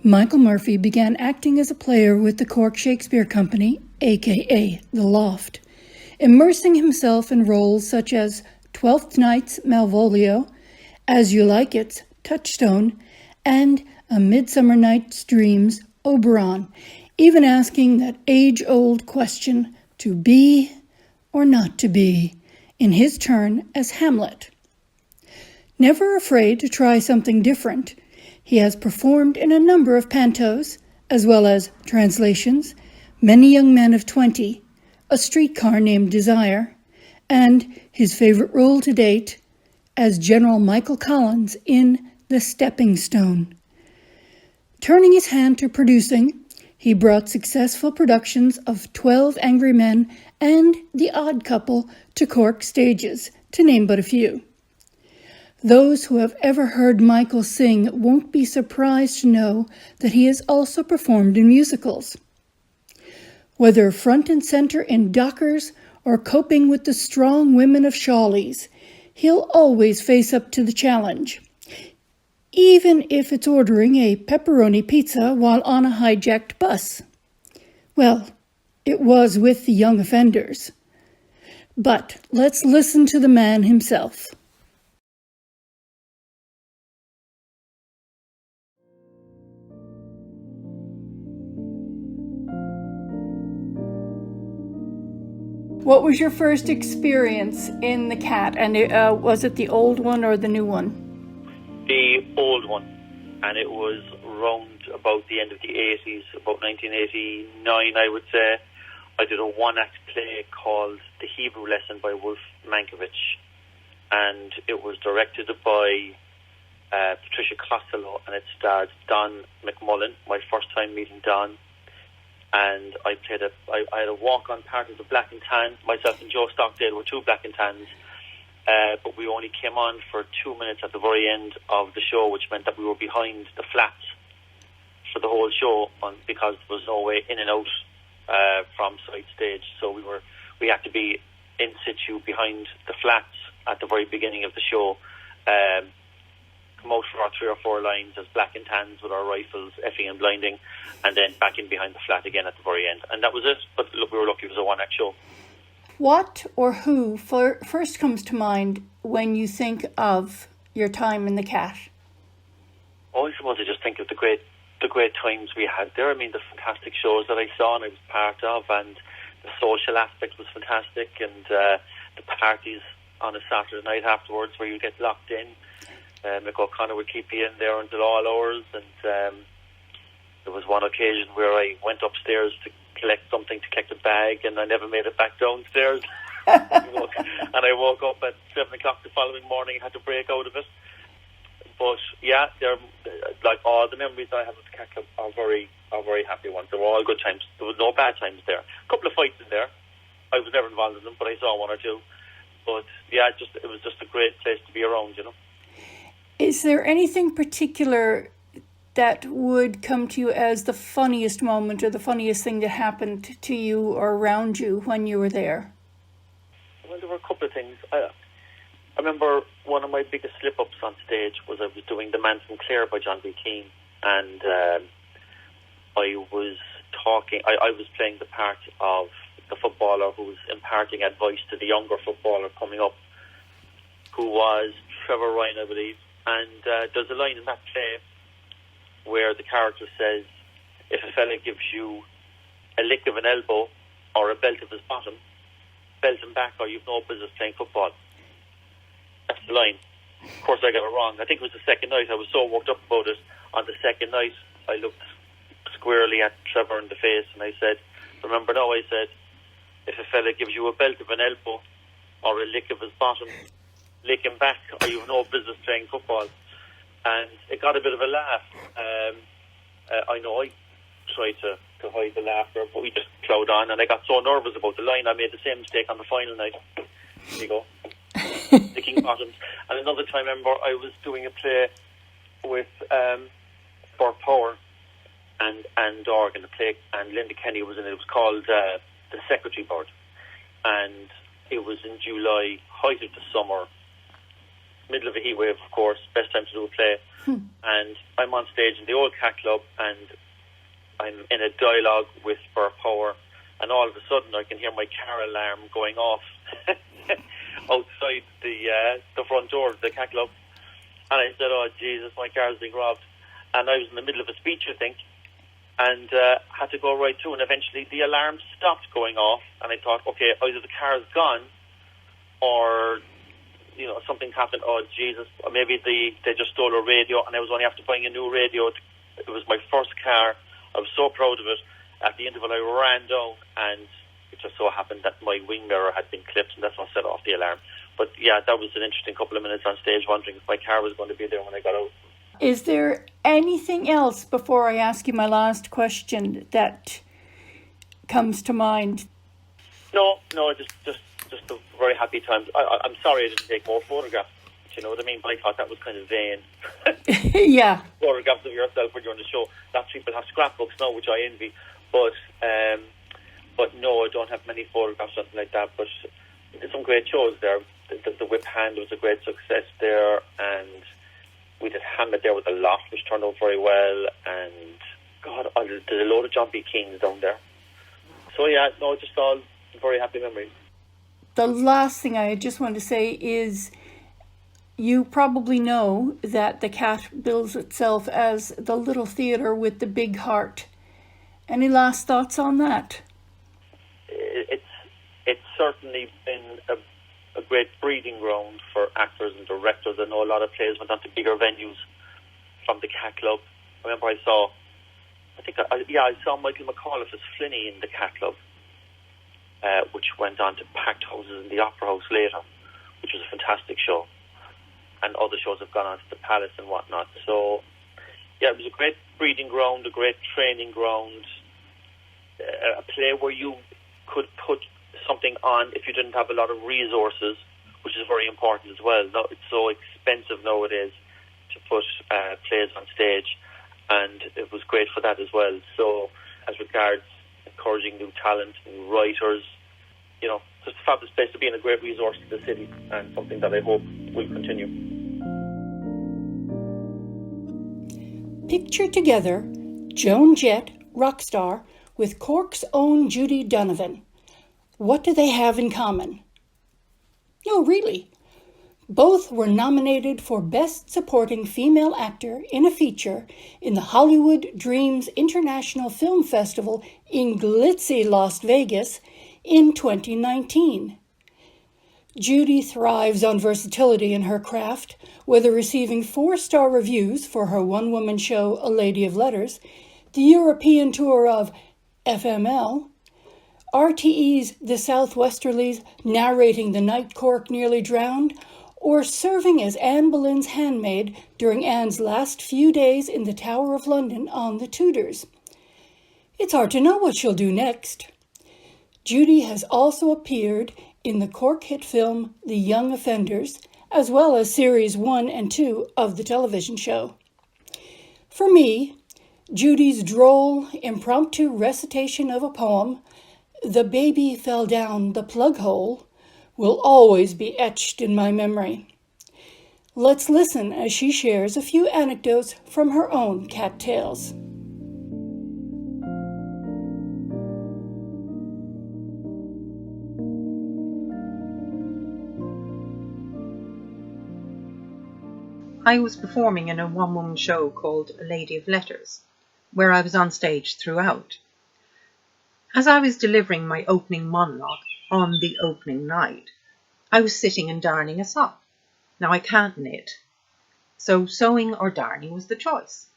Michael Murphy began acting as a player with the Cork Shakespeare Company, aka The Loft, immersing himself in roles such as Twelfth Night's Malvolio, As You Like It's Touchstone, and A Midsummer Night's Dream's Oberon, even asking that age-old question, to be or not to be, in his turn as Hamlet. Never afraid to try something different, he has performed in a number of pantos, as well as translations, Many Young Men of 20, A Streetcar Named Desire, and his favorite role to date as General Michael Collins in The Stepping Stone. Turning his hand to producing, he brought successful productions of 12 Angry Men and The Odd Couple to Cork stages, to name but a few. Those who have ever heard Michael sing won't be surprised to know that he has also performed in musicals. Whether front and center in Dockers or coping with the strong women of Shawleys, he'll always face up to the challenge, even if it's ordering a pepperoni pizza while on a hijacked bus. Well, it was with the young offenders. But let's listen to the man himself. What was your first experience in the Cat? And was it the old one or the new one? The old one. And it was round about the end of the 80s, about 1989, I would say. I did a one-act play called The Hebrew Lesson by Wolf Mankiewicz. And it was directed by Patricia Costello, and it starred Don McMullen, my first time meeting Don. And I had a walk-on part of the Black and Tan. Myself and Joe Stockdale were two Black and Tans, but we only came on for 2 minutes at the very end of the show, which meant that we were behind the flats for the whole show, because there was no way in and out from side stage. So we had to be in situ behind the flats at the very beginning of the show. Come out for our 3 or 4 lines as Black and Tans with our rifles, effing and blinding, and then back in behind the flat again at the very end. And that was it. But look, we were lucky it was a one-act show. What or who first comes to mind when you think of your time in the Cat? Oh, I suppose I just think of the great times we had there. I mean, the fantastic shows that I saw and I was part of, and the social aspect was fantastic, and the parties on a Saturday night afterwards where you get locked in. Mick O'Connor would keep you in there until all hours, and there was one occasion where I went upstairs to collect a bag, and I never made it back downstairs. And I woke up at 7 o'clock the following morning and had to break out of it. But yeah, they're like all the memories I have of the Cat Club are very happy ones. They were all good times. There was no bad times there. A couple of fights in there. I was never involved in them, but I saw one or two. But yeah, it was just a great place to be around, you know. Is there anything particular that would come to you as the funniest moment or the funniest thing that happened to you or around you when you were there? Well, there were a couple of things. I remember one of my biggest slip-ups on stage was I was doing The Man from Clare by John B. Keane, and I was playing the part of the footballer who was imparting advice to the younger footballer coming up, who was Trevor Ryan, I believe. And there's a line in that play where the character says, if a fella gives you a lick of an elbow or a belt of his bottom, belt him back or you've no business playing football. That's the line. Of course I got it wrong. I think it was the second night. I was so worked up about it. On the second night I looked squarely at Trevor in the face and I said, remember now, I said, if a fella gives you a belt of an elbow or a lick of his bottom, lick him back or you've no business playing football. And it got a bit of a laugh. I know I tried to hide the laughter, but we just plowed on, and I got so nervous about the line I made the same mistake on the final night. There you go. Licking bottoms. And another time, I remember I was doing a play with Bert Power and Dorgan, the play, and Linda Kenny was in it. It was called The Secretary Bird, and it was in July, height of the summer, middle of a heat wave, of course, best time to do a play. And I'm on stage in the old cat club, and I'm in a dialogue with Burr Power, and all of a sudden I can hear my car alarm going off outside the front door of the cat club. And I said, oh, Jesus, my car's being robbed. And I was in the middle of a speech, I think, and had to go right through. And eventually the alarm stopped going off. And I thought, okay, either the car's gone or, you know, something's happened. Oh, Jesus, or maybe they just stole a radio. And I was only after buying a new radio. It was my first car. I was so proud of it. At the interval, I ran down, and it just so happened that my wing mirror had been clipped, and that's what set off the alarm. But yeah, that was an interesting couple of minutes on stage, wondering if my car was going to be there when I got out. Is there anything else, before I ask you my last question, that comes to mind? No, just a very happy time. I'm sorry I didn't take more photographs. Do you know what I mean? But I thought that was kind of vain. Yeah. Photographs of yourself when you're on the show. Lots of people have scrapbooks now, which I envy. But no, I don't have many photographs, something like that. But there's some great shows there. The Whip Hand was a great success there, and we did Hamlet there with the Loft, which turned out very well. And God, there's a load of John B. Kings down there. So yeah, no, just all very happy memories. The last thing I just want to say is, you probably know that the Cat bills itself as the little theatre with the big heart. Any last thoughts on that? It's certainly been a great breeding ground for actors and directors. I know a lot of plays went on to bigger venues from the Cat Club. I remember I saw Michael McAuliffe as Flinny in the Cat Club, which went on to packed houses in the Opera House later, which was a fantastic show. And other shows have gone on to the Palace and whatnot. So, yeah, it was a great breeding ground, a great training ground, a play where you could put something on if you didn't have a lot of resources, which is very important as well. Now, it's so expensive nowadays to put plays on stage, and it was great for that as well. So, as regards encouraging new talent, new writers, you know, just a fabulous place to be and a great resource to the city, and something that I hope will continue. Picture together Joan Jett, rock star, with Cork's own Judy Donovan. What do they have in common? No, really. Both were nominated for Best Supporting Female Actor in a Feature in the Hollywood Dreams International Film Festival in glitzy Las Vegas in 2019. Judy thrives on versatility in her craft, whether receiving 4-star reviews for her one-woman show A Lady of Letters, the European tour of FML, RTE's The Southwesterlies narrating the night Cork nearly drowned, or serving as Anne Boleyn's handmaid during Anne's last few days in the Tower of London on The Tudors. It's hard to know what she'll do next. Judy has also appeared in the Cork hit film The Young Offenders, as well as Series 1 and 2 of the television show. For me, Judy's droll, impromptu recitation of a poem, The Baby Fell Down the Plug Hole, will always be etched in my memory. Let's listen as she shares a few anecdotes from her own cat tales. I was performing in a one-woman show called A Lady of Letters, where I was on stage throughout. As I was delivering my opening monologue on the opening night, I was sitting and darning a sock. Now I can't knit, so sewing or darning was the choice.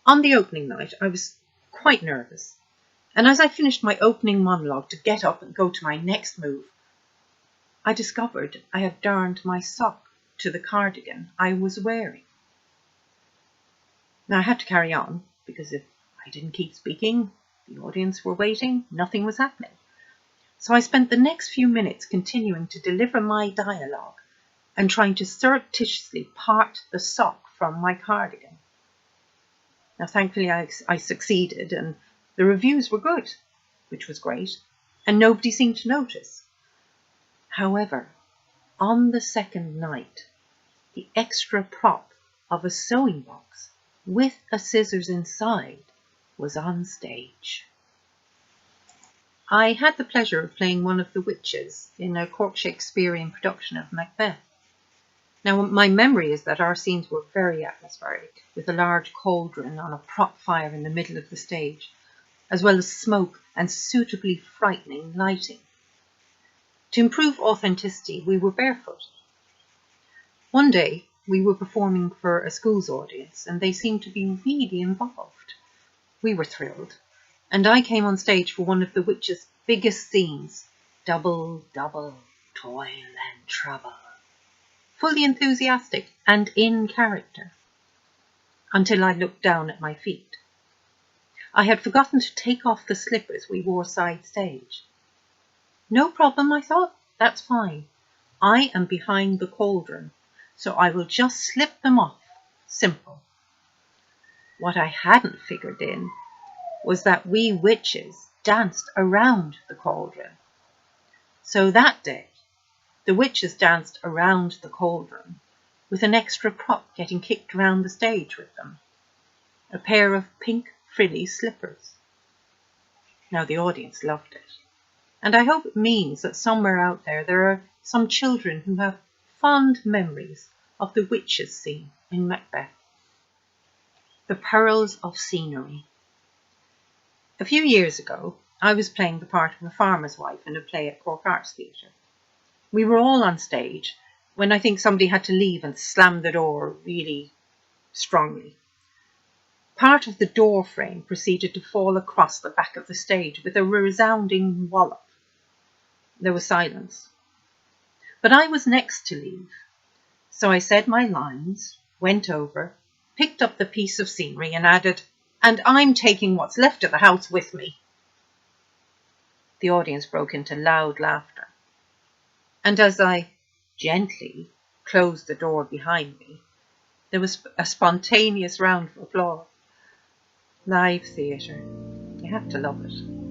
On the opening night, I was quite nervous, and as I finished my opening monologue to get up and go to my next move, I discovered I had darned my sock to the cardigan I was wearing. Now I had to carry on, because if I didn't keep speaking, the audience were waiting, nothing was happening. So I spent the next few minutes continuing to deliver my dialogue and trying to surreptitiously part the sock from my cardigan. Now thankfully I succeeded, and the reviews were good, which was great, and nobody seemed to notice. However, On the second night, the extra prop of a sewing box with a scissors inside was on stage. I had the pleasure of playing one of the witches in a Cork Shakespearean production of Macbeth. Now, my memory is that our scenes were very atmospheric, with a large cauldron on a prop fire in the middle of the stage, as well as smoke and suitably frightening lighting. To improve authenticity, we were barefoot. One day, we were performing for a school's audience, and they seemed to be really involved. We were thrilled, and I came on stage for one of the witch's biggest scenes, Double, Double, Toil and Trouble. Fully enthusiastic and in character, until I looked down at my feet. I had forgotten to take off the slippers we wore side stage. No problem, I thought, that's fine. I am behind the cauldron, so I will just slip them off. Simple. What I hadn't figured in was that we witches danced around the cauldron. So that day, the witches danced around the cauldron, with an extra prop getting kicked around the stage with them. A pair of pink frilly slippers. Now the audience loved it, and I hope it means that somewhere out there are some children who have fond memories of the witches scene in Macbeth. The Perils of Scenery. A few years ago, I was playing the part of a farmer's wife in a play at Cork Arts Theatre. We were all on stage when I think somebody had to leave and slam the door really strongly. Part of the door frame proceeded to fall across the back of the stage with a resounding wallop. There was silence. But I was next to leave, so I said my lines, went over, picked up the piece of scenery and added, "And I'm taking what's left of the house with me." The audience broke into loud laughter. And as I gently closed the door behind me, there was a spontaneous round of applause. Live theatre. You have to love it.